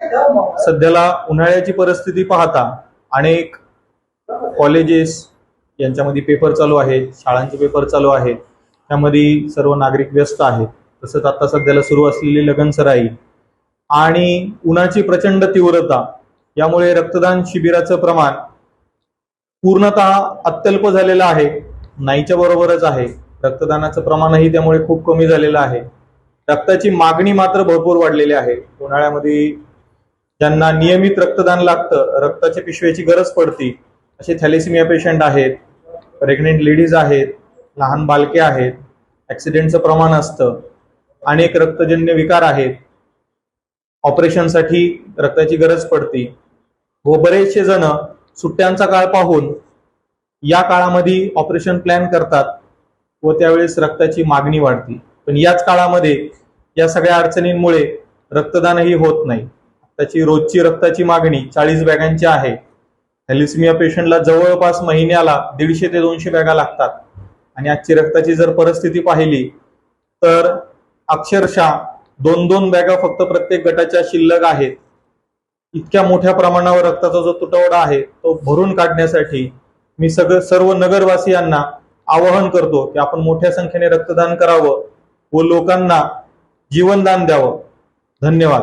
सध्याला उन्हाळ्याची परिस्थिती पाहता अनेक कॉलेजेस यांच्यामध्ये पेपर चालू आहेत, शाळांचे पेपर चालू आहेत, त्यामध्ये सर्व नागरिक व्यस्त आहेत. तसंच आता सध्याला सुरू असलेली लगनसराई आणि उन्हाची प्रचंड तीव्रता यामुळे रक्तदान शिबिराचं प्रमाण पूर्णतः अत्यल्प झालेलं आहे, नाहीच्या बरोबरच आहे. रक्तदानाचं प्रमाणही त्यामुळे खूप कमी झालेलं आहे. रक्ताची मागणी मात्र भरपूर वाढलेली आहे. उन्हाळ्यामध्ये ज्यांना नियमित रक्तदान लागतं, रक्ताच्या पिशव्याची गरज पडती, असे थॅलेसिमिया पेशंट आहेत, प्रेग्नेंट लेडीज आहेत, लहान बालके आहेत, ऍक्सिडेंटचं प्रमाण असतं, अनेक रक्तजन्य विकार आहेत, ऑपरेशनसाठी रक्ताची गरज पडती व बरेचसे जण सुट्ट्यांचा काळ पाहून या काळामध्ये ऑपरेशन प्लॅन करतात व त्यावेळेस रक्ताची मागणी वाढती. पण याच काळामध्ये या सगळ्या अडचणींमुळे रक्तदानही होत नाही. त्याची रोजची रक्ताची मागणी 40 बॅगांची आहे. थॅलेसिमिया पेशंटला जवळपास महिन्याला 150 ते 200 बॅगा लागतात आणि आजची रक्ताची जर परिस्थिती पाहिली तर अक्षरशः 2-2 बॅगा फक्त प्रत्येक गटाच्या शिल्लक आहेत. इतक्या मोठ्या प्रमाणावर रक्ताचा जो तुटवडा आहे तो भरून काढण्यासाठी मी सर्व नगरवासियांना आवाहन करतो की आपण मोठ्या संख्येने रक्तदान करावं व लोकांना जीवनदान द्यावं. धन्यवाद.